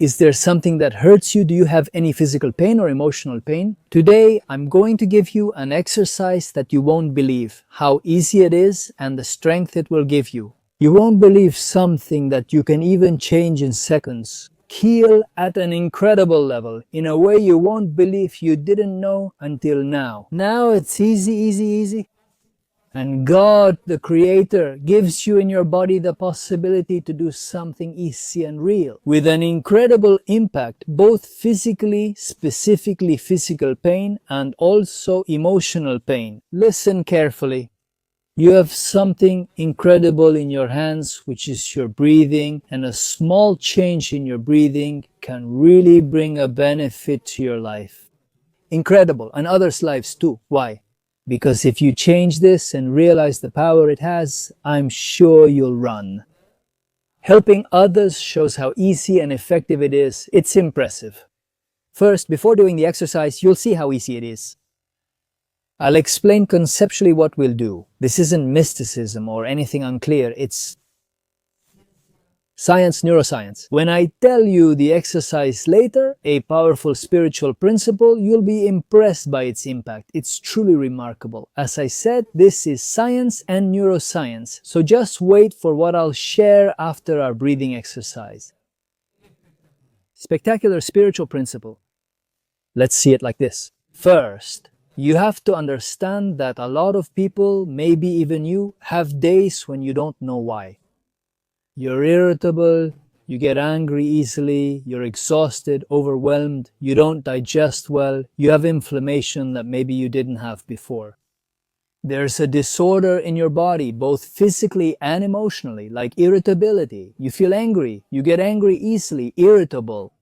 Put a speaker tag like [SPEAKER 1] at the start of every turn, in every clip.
[SPEAKER 1] Is there something that hurts you? Do you have any physical pain or emotional pain? Today, I'm going to give you an exercise that you won't believe how easy it is and the strength it will give you. You won't believe something that you can even change in seconds. Heal at an incredible level, in a way you won't believe you didn't know until now. Now it's easy. And God, the Creator, gives you in your body the possibility to do something easy and real, with an incredible impact, both physically, specifically physical pain, and also emotional pain. Listen carefully. You have something incredible in your hands, which is your breathing, and a small change in your breathing can really bring a benefit to your life. Incredible, and others' lives too. Why? Because if you change this and realize the power it has, I'm sure you'll run. Helping others shows how easy and effective it is. It's impressive. First, before doing the exercise, you'll see how easy it is. I'll explain conceptually what we'll do. This isn't mysticism or anything unclear. It's science, neuroscience. When I tell you the exercise later, a powerful spiritual principle, you'll be impressed by its impact. It's truly remarkable. As I said, this is science and neuroscience. So just wait for what I'll share after our breathing exercise. Spectacular spiritual principle. Let's see it like this. First, you have to understand that a lot of people, maybe even you, have days when you don't know why. You're irritable, you get angry easily, you're exhausted, overwhelmed, you don't digest well, you have inflammation that maybe you didn't have before. There's a disorder in your body, both physically and emotionally, like irritability. You feel angry, you get angry easily, irritable.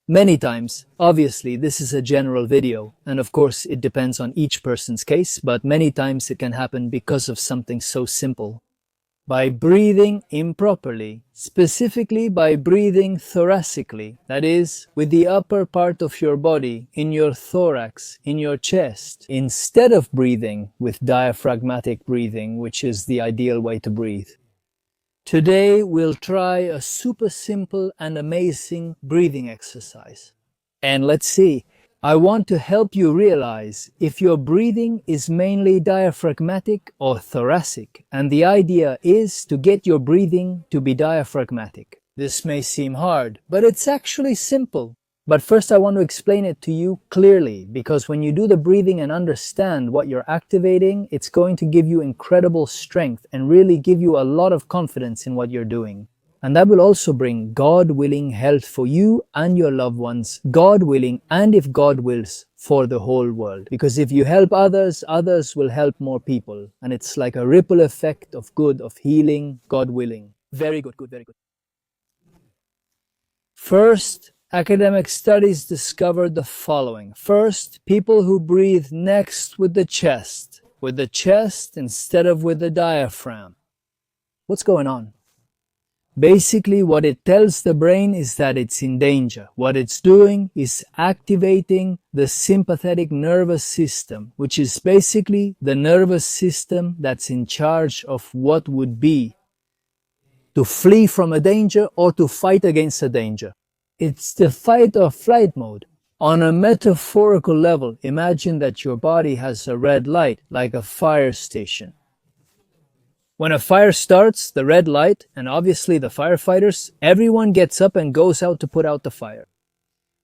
[SPEAKER 1] Many times, obviously this is a general video, and of course it depends on each person's case, but many times it can happen because of something so simple. By breathing improperly, specifically by breathing thoracically, that is, with the upper part of your body, in your thorax, in your chest, instead of breathing with diaphragmatic breathing, which is the ideal way to breathe. Today we'll try a super simple and amazing breathing exercise. And let's see. I want to help you realize if your breathing is mainly diaphragmatic or thoracic, and the idea is to get your breathing to be diaphragmatic. This may seem hard, but it's actually simple. But first I want to explain it to you clearly, because when you do the breathing and understand what you're activating, it's going to give you incredible strength and really give you a lot of confidence in what you're doing. And that will also bring, God willing, health for you and your loved ones, God willing, and if God wills, for the whole world. Because if you help others, others will help more people. And it's like a ripple effect of good, of healing, God willing. Very good, very good. First, academic studies discovered the following. First, people who breathe next with the chest instead of with the diaphragm. What's going on? Basically, what it tells the brain is that it's in danger. What it's doing is activating the sympathetic nervous system, which is basically the nervous system that's in charge of what would be to flee from a danger or to fight against a danger. It's the fight or flight mode. On a metaphorical level, imagine that your body has a red light, like a fire station. When a fire starts, the red light, and obviously the firefighters, everyone gets up and goes out to put out the fire.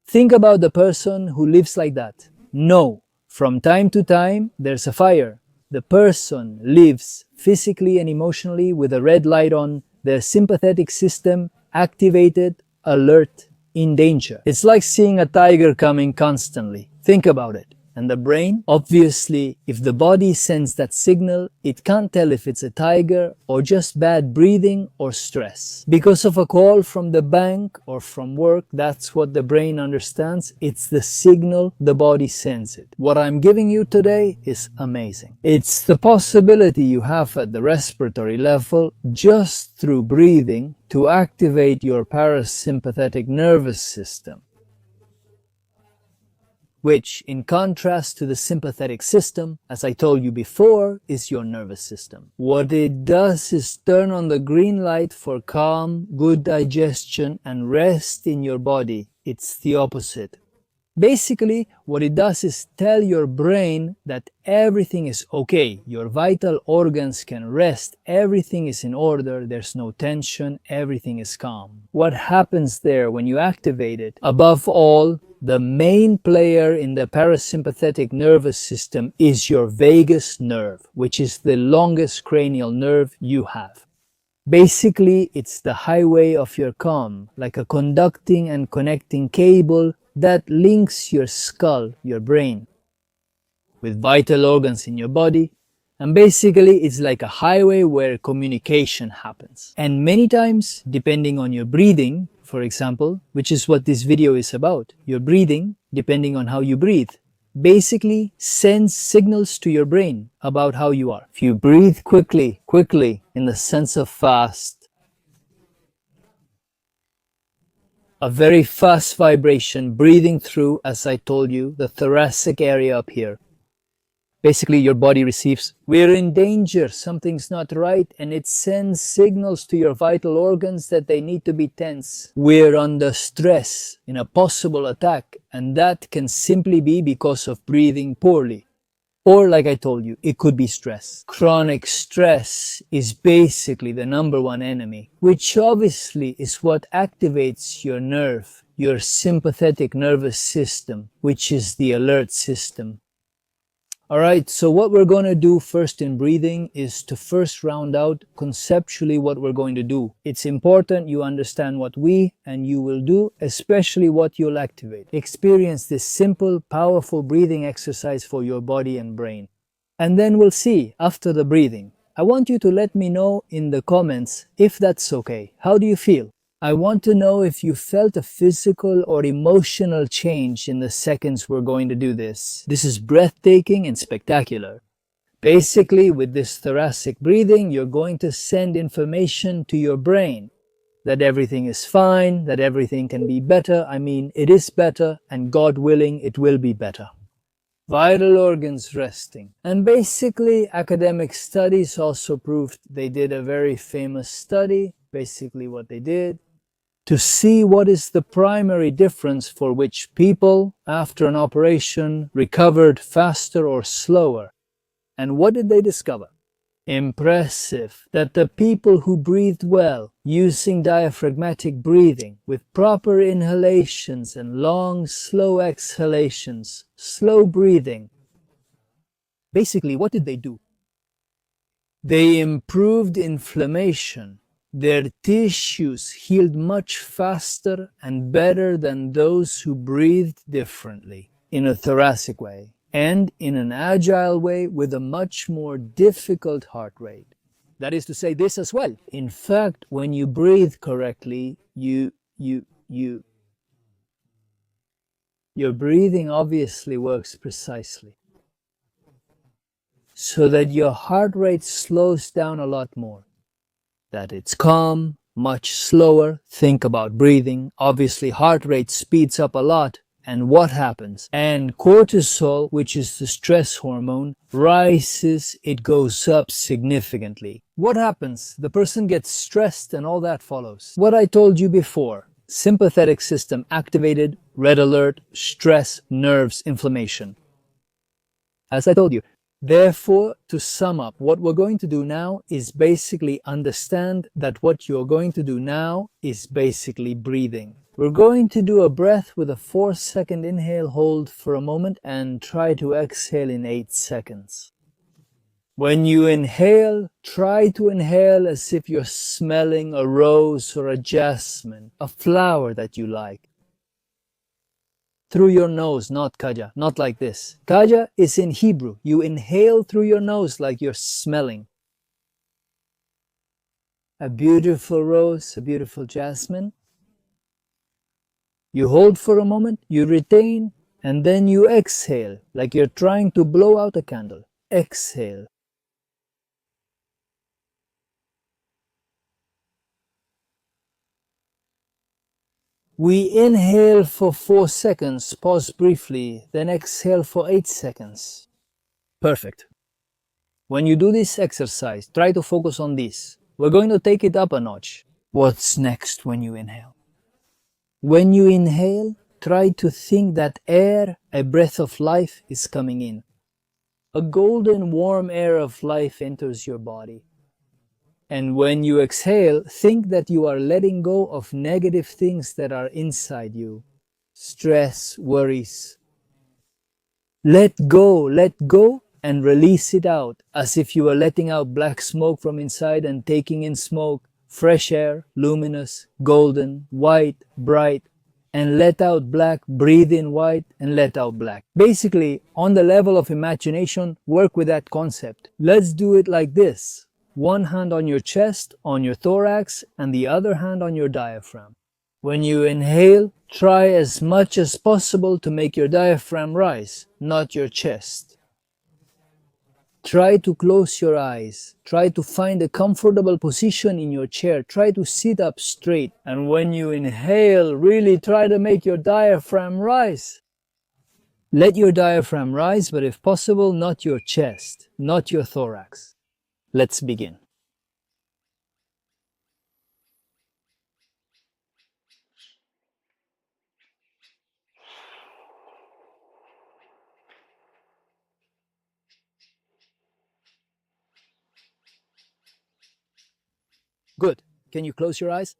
[SPEAKER 1] Think about the person who lives like that. No, from time to time, there's a fire. The person lives physically and emotionally with a red light on, their sympathetic system activated, alert, in danger. It's like seeing a tiger coming constantly. Think about it. And the brain, obviously, if the body sends that signal, it can't tell if it's a tiger or just bad breathing or stress. Because of a call from the bank or from work, that's what the brain understands. It's the signal the body sends it. What I'm giving you today is amazing. It's the possibility you have at the respiratory level just through breathing to activate your parasympathetic nervous system. which, in contrast to the sympathetic system, as I told you before, is your nervous system. What it does is turn on the green light for calm, good digestion, and rest in your body. It's the opposite. Basically, what it does is tell your brain that everything is okay, your vital organs can rest, everything is in order, there's no tension, everything is calm. What happens there when you activate it? Above all, the main player in the parasympathetic nervous system is your vagus nerve, which is the longest cranial nerve you have. Basically, it's the highway of your calm, like a conducting and connecting cable that links your skull, your brain, with vital organs in your body. And basically, it's like a highway where communication happens. And many times, depending on your breathing, for example, which is what this video is about, your breathing, depending on how you breathe, basically sends signals to your brain about how you are. If you breathe quickly, in the sense of fast, a very fast vibration breathing through, as I told you, the thoracic area up here. Basically, your body receives, we're in danger, something's not right, and it sends signals to your vital organs that they need to be tense. We're under stress in a possible attack, and that can simply be because of breathing poorly. Or, like I told you, it could be stress. Chronic stress is basically the #1 enemy, which obviously is what activates your nerve, your sympathetic nervous system, which is the alert system. Alright, so what we're going to do first in breathing is to first round out conceptually what we're going to do. It's important you understand what we and you will do, especially what you'll activate. Experience this simple, powerful breathing exercise for your body and brain. And then we'll see after the breathing. I want you to let me know in the comments if that's okay. How do you feel? I want to know if you felt a physical or emotional change in the seconds we're going to do this. This is breathtaking and spectacular. Basically, with this thoracic breathing, you're going to send information to your brain that everything is fine, that everything can be better. I mean, it is better, and God willing, it will be better. Vital organs resting. And basically, academic studies also proved, they did a very famous study, basically what they did, to see what is the primary difference for which people, after an operation, recovered faster or slower. And what did they discover? Impressive that the people who breathed well, using diaphragmatic breathing, with proper inhalations and long, slow exhalations, slow breathing, basically what did they do? They improved inflammation. Their tissues healed much faster and better than those who breathed differently, in a thoracic way, and in an agile way with a much more difficult heart rate. That is to say this as well. In fact, when you breathe correctly, your breathing obviously works precisely, so that your heart rate slows down a lot more. That it's calm, much slower. Think about breathing. Obviously, heart rate speeds up a lot. And what happens? And cortisol, which is the stress hormone, rises. It goes up significantly. What happens? The person gets stressed and all that follows. What I told you before. Sympathetic system activated, red alert, stress, nerves, inflammation. As I told you. Therefore, to sum up, what we're going to do now is basically understand that what you're going to do now is basically breathing. We're going to do a breath with a 4-second inhale, hold for a moment, and try to exhale in 8 seconds. When you inhale, try to inhale as if you're smelling a rose or a jasmine, a flower that you like. Through your nose, not kaja, not like this. Kaja is in Hebrew. You inhale through your nose like you're smelling. A beautiful rose, a beautiful jasmine. You hold for a moment, you retain, and then you exhale like you're trying to blow out a candle. Exhale. We inhale for 4 seconds, pause briefly, then exhale for 8 seconds. Perfect. When you do this exercise, try to focus on this. We're going to take it up a notch. What's next when you inhale? When you inhale, try to think that air, a breath of life, is coming in. A golden warm air of life enters your body. And when you exhale, think that you are letting go of negative things that are inside you. Stress, worries. Let go, and release it out, as if you were letting out black smoke from inside and taking in smoke, fresh air, luminous, golden, white, bright, and let out black, breathe in white, and let out black. Basically, on the level of imagination, work with that concept. Let's do it like this. One hand on your chest, on your thorax, and the other hand on your diaphragm. When you inhale, try as much as possible to make your diaphragm rise, not your chest. Try to close your eyes. Try to find a comfortable position in your chair. Try to sit up straight. And when you inhale, really try to make your diaphragm rise. Let your diaphragm rise, but if possible, not your chest, not your thorax. Let's begin. Good. Can you close your eyes?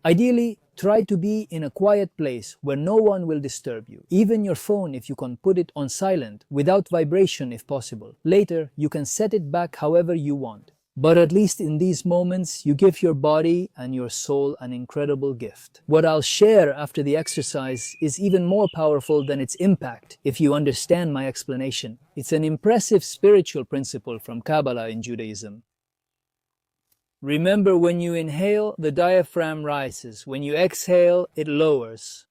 [SPEAKER 1] Ideally, try to be in a quiet place where no one will disturb you. Even your phone, if you can put it on silent, without vibration if possible. Later, you can set it back however you want. But at least in these moments, you give your body and your soul an incredible gift. What I'll share after the exercise is even more powerful than its impact if you understand my explanation. It's an impressive spiritual principle from Kabbalah in Judaism. Remember, when you inhale, the diaphragm rises. When you exhale, it lowers.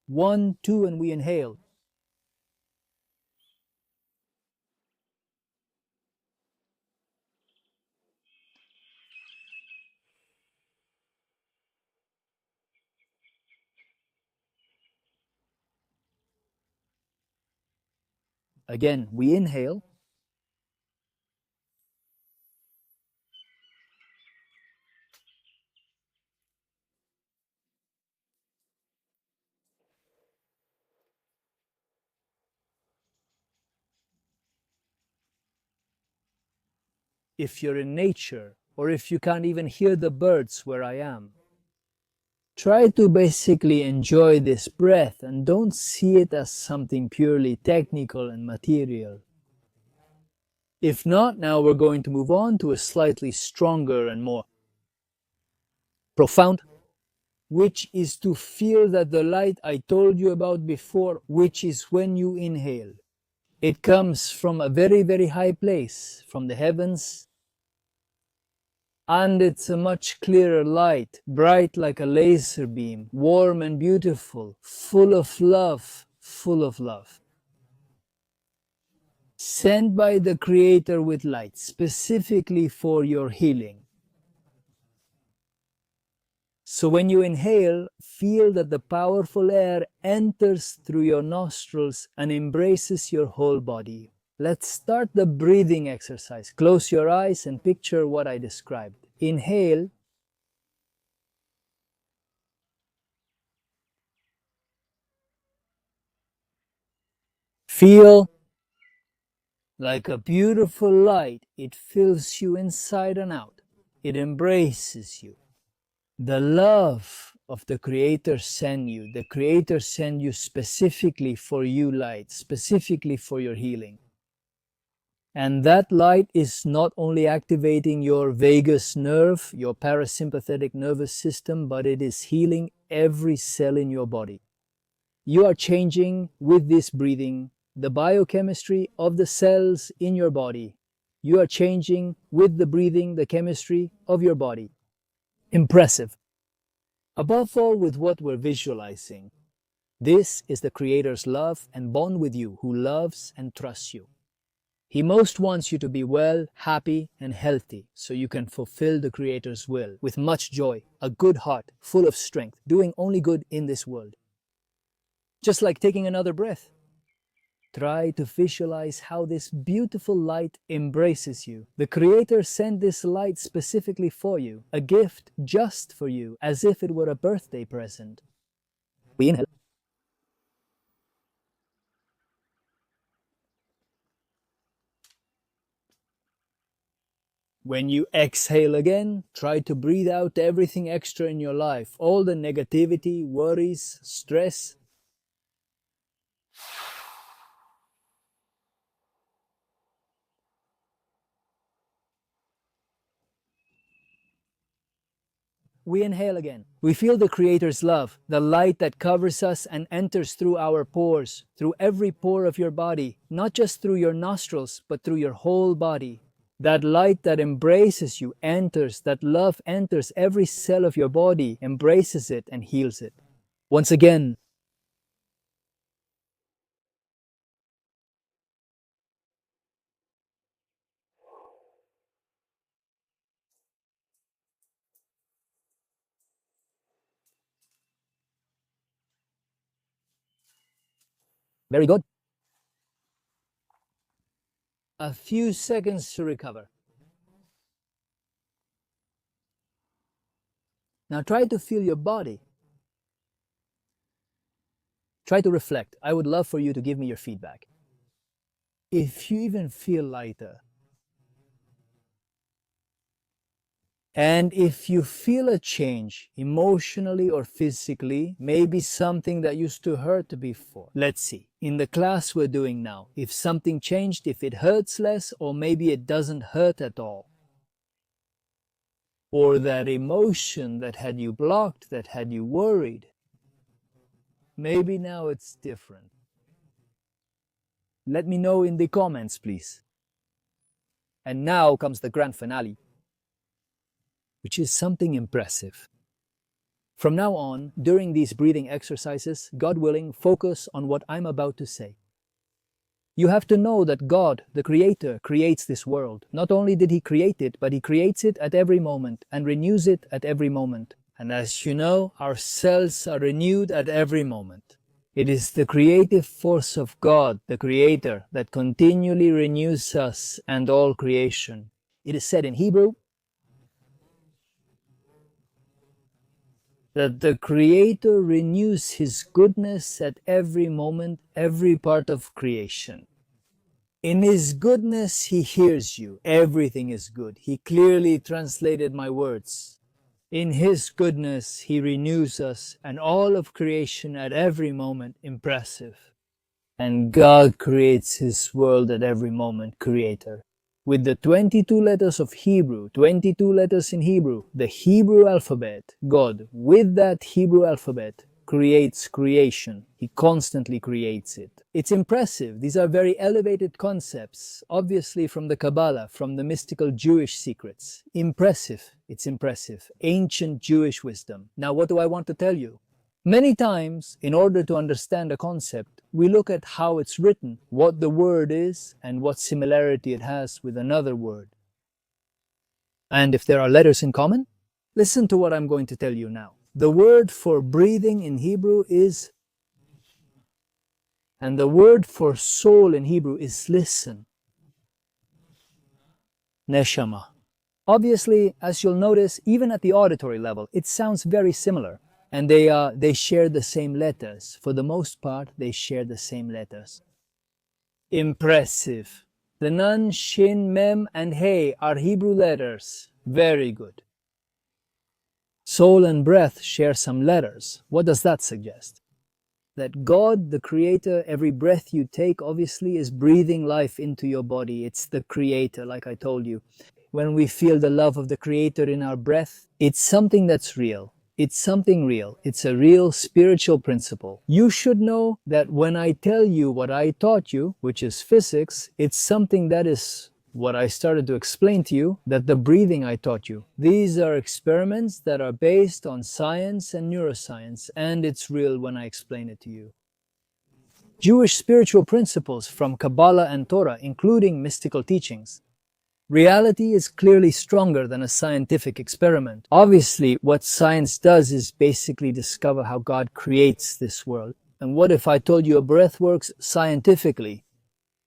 [SPEAKER 1] 1, 2, and we inhale. Again, we inhale. If you're in nature, or if you can't even hear the birds where I am, try to basically enjoy this breath and don't see it as something purely technical and material. If not, now we're going to move on to a slightly stronger and more profound, which is to feel that the light I told you about before, which is when you inhale. It comes from a very, very high place, from the heavens, and it's a much clearer light, bright like a laser beam, warm and beautiful, full of love, full of love. Sent by the Creator with light, specifically for your healing. So when you inhale, feel that the powerful air enters through your nostrils and embraces your whole body. Let's start the breathing exercise. Close your eyes and picture what I described. Inhale. Feel like a beautiful light. It fills you inside and out. It embraces you. The love of the Creator sent you. The Creator sent you specifically for you light, specifically for your healing. And that light is not only activating your vagus nerve, your parasympathetic nervous system, but it is healing every cell in your body. You are changing with this breathing the biochemistry of the cells in your body. You are changing with the breathing the chemistry of your body. Impressive. Above all, with what we're visualizing. This is the Creator's love and bond with you, who loves and trusts you. He most wants you to be well, happy, and healthy, so you can fulfill the Creator's will with much joy, a good heart, full of strength, doing only good in this world. Just like taking another breath. Try to visualize how this beautiful light embraces you. The Creator sent this light specifically for you, a gift just for you, as if it were a birthday present. We inhale. When you exhale again, try to breathe out everything extra in your life, all the negativity, worries, stress. We inhale again. We feel the Creator's love, the light that covers us and enters through our pores, through every pore of your body, not just through your nostrils, but through your whole body. That light that embraces you enters, that love enters every cell of your body, embraces it and heals it. Once again, very good. A few seconds to recover. Now try to feel your body. Try to reflect. I would love for you to give me your feedback. If you even feel lighter, and if you feel a change, emotionally or physically, maybe something that used to hurt before. Let's see, in the class we're doing now, if something changed, if it hurts less, or maybe it doesn't hurt at all. Or that emotion that had you blocked, that had you worried, maybe now it's different. Let me know in the comments, please. And now comes the grand finale, which is something impressive. From now on, during these breathing exercises, God willing, focus on what I'm about to say. You have to know that God, the Creator, creates this world. Not only did He create it, but He creates it at every moment and renews it at every moment. And as you know, our cells are renewed at every moment. It is the creative force of God, the Creator, that continually renews us and all creation. It is said in Hebrew that the Creator renews His goodness at every moment, every part of creation. In His goodness, He hears you. Everything is good. He clearly translated my words. In His goodness, He renews us and all of creation at every moment. Impressive. And God creates His world at every moment, Creator. With the 22 letters of Hebrew, 22 letters in Hebrew, the Hebrew alphabet, God, with that Hebrew alphabet, creates creation. He constantly creates it. It's impressive. These are very elevated concepts, obviously from the Kabbalah, from the mystical Jewish secrets. Impressive. It's impressive. Ancient Jewish wisdom. Now, what do I want to tell you? Many times, in order to understand a concept, we look at how it's written, what the word is, and what similarity it has with another word. And if there are letters in common, listen to what I'm going to tell you now. The word for breathing in Hebrew is, and the word for soul in Hebrew is listen. Neshama. Obviously, as you'll notice, even at the auditory level, it sounds very similar. And they share the same letters. For the most part, they share the same letters. Impressive. The Nun, Shin, Mem, and Hey are Hebrew letters. Very good. Soul and breath share some letters. What does that suggest? That God, the Creator, every breath you take, obviously, is breathing life into your body. It's the Creator, like I told you. When we feel the love of the Creator in our breath, it's something that's real. It's something real. It's a real spiritual principle. You should know that when I tell you what I taught you, which is physics, it's something that is what I started to explain to you, that the breathing I taught you. These are experiments that are based on science and neuroscience, and it's real when I explain it to you. Jewish spiritual principles from Kabbalah and Torah, including mystical teachings. Reality is clearly stronger than a scientific experiment. Obviously, what science does is basically discover how God creates this world. And what if I told you a breath works scientifically?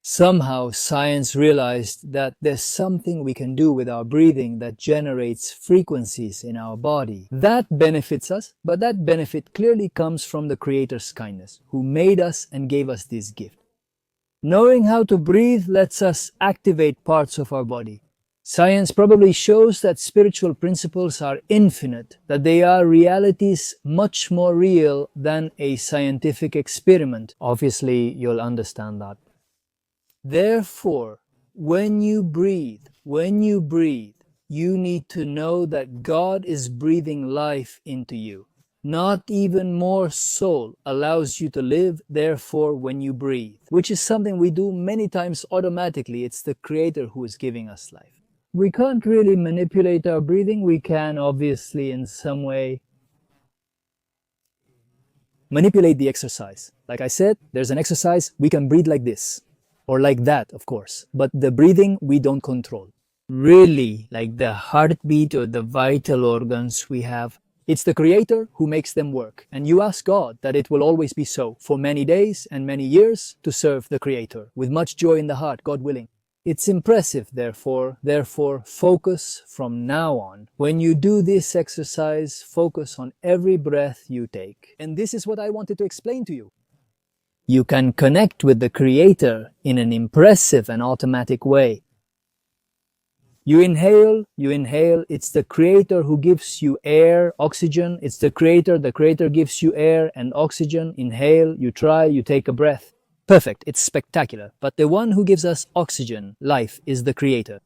[SPEAKER 1] Somehow science realized that there's something we can do with our breathing that generates frequencies in our body. That benefits us, but that benefit clearly comes from the Creator's kindness, who made us and gave us this gift. Knowing how to breathe lets us activate parts of our body. Science probably shows that spiritual principles are infinite, that they are realities much more real than a scientific experiment. Obviously, you'll understand that. Therefore, when you breathe, you need to know that God is breathing life into you. Not even more soul allows you to live, therefore, when you breathe, which is something we do many times automatically. It's the Creator who is giving us life. We can't really manipulate our breathing. We can, obviously, in some way, manipulate the exercise. Like I said, there's an exercise, we can breathe like this. Or like that, of course. But the breathing, we don't control. Really, like the heartbeat or the vital organs we have, it's the Creator who makes them work. And you ask God that it will always be so, for many days and many years, to serve the Creator, with much joy in the heart, God willing. It's impressive, therefore, focus from now on. When you do this exercise, focus on every breath you take. And this is what I wanted to explain to you. You can connect with the Creator in an impressive and automatic way. You inhale, it's the Creator who gives you air, oxygen. It's the Creator gives you air and oxygen. Inhale, you try, you take a breath. Perfect, it's spectacular. But the one who gives us oxygen, life, is the Creator.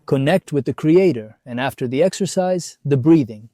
[SPEAKER 1] Connect with the Creator, and after the exercise, the breathing.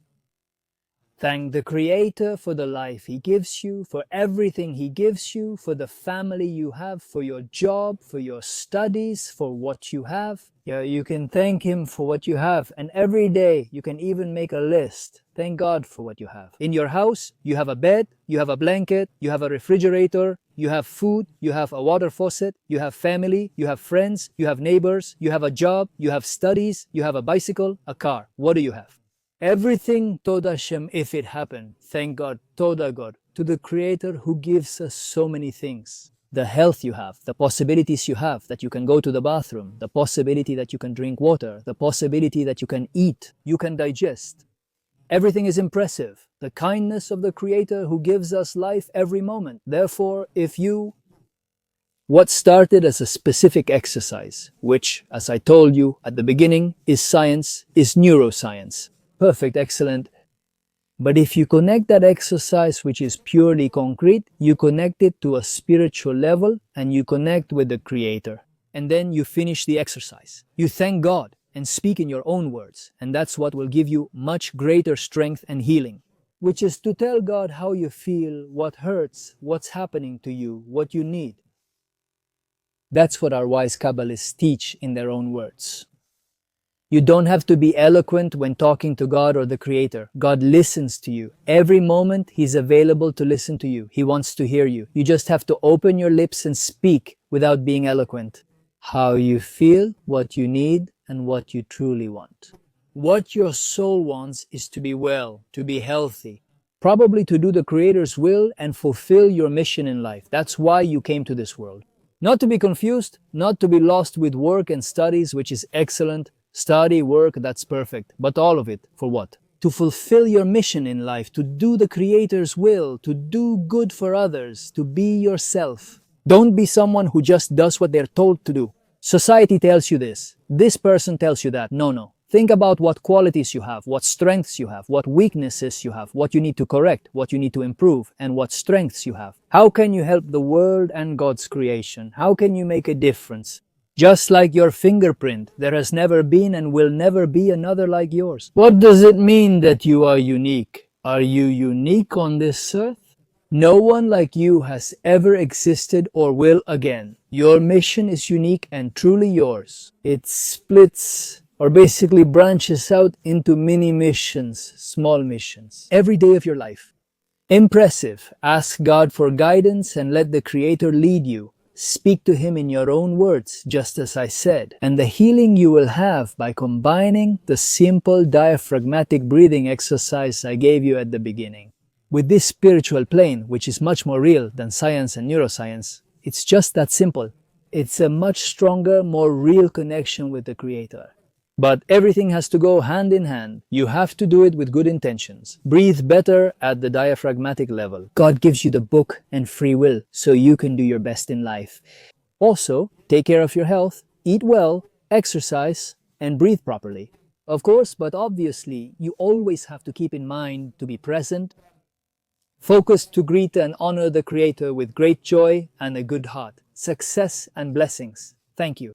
[SPEAKER 1] Thank the Creator for the life He gives you, for everything He gives you, for the family you have, for your job, for your studies, for what you have. Yeah, you can thank Him for what you have, and every day you can even make a list. Thank God for what you have. In your house, you have a bed, you have a blanket, you have a refrigerator, you have food, you have a water faucet, you have family, you have friends, you have neighbors, you have a job, you have studies, you have a bicycle, a car. What do you have? Everything, Toda Hashem, if it happened, thank God, Toda God, to the Creator who gives us so many things. The health you have, the possibilities you have, that you can go to the bathroom, the possibility that you can drink water, the possibility that you can eat, you can digest. Everything is impressive. The kindness of the Creator who gives us life every moment. Therefore, what started as a specific exercise, which, as I told you at the beginning, is science, is neuroscience. Perfect, excellent. But if you connect that exercise, which is purely concrete, you connect it to a spiritual level and you connect with the Creator. And then you finish the exercise. You thank God and speak in your own words. And that's what will give you much greater strength and healing, which is to tell God how you feel, what hurts, what's happening to you, what you need. That's what our wise Kabbalists teach in their own words. You don't have to be eloquent when talking to God or the Creator. God listens to you. Every moment He's available to listen to you. He wants to hear you. You just have to open your lips and speak without being eloquent. How you feel, what you need, and what you truly want. What your soul wants is to be well, to be healthy, probably to do the Creator's will and fulfill your mission in life. That's why you came to this world. Not to be confused, not to be lost with work and studies, which is excellent. Study, work, that's perfect. But all of it, for what? To fulfill your mission in life, to do the Creator's will, to do good for others, to be yourself. Don't be someone who just does what they're told to do. Society tells you this. This person tells you that. No. Think about what qualities you have, what strengths you have, what weaknesses you have, what you need to correct, what you need to improve, and what strengths you have. How can you help the world and God's creation? How can you make a difference? Just like your fingerprint, there has never been and will never be another like yours. What does it mean that you are unique? Are you unique on this earth? No one like you has ever existed or will again. Your mission is unique and truly yours. It splits or basically branches out into mini missions, small missions, every day of your life. Impressive. Ask God for guidance and let the Creator lead you. Speak to Him in your own words, just as I said. And the healing you will have by combining the simple diaphragmatic breathing exercise I gave you at the beginning with this spiritual plane, which is much more real than science and neuroscience. It's just that simple. It's a much stronger, more real connection with the Creator. But everything has to go hand in hand. You have to do it with good intentions. Breathe better at the diaphragmatic level. God gives you the book and free will so you can do your best in life. Also, take care of your health, eat well, exercise, and breathe properly. Of course, but obviously, you always have to keep in mind to be present, focused to greet and honor the Creator with great joy and a good heart. Success and blessings. Thank you.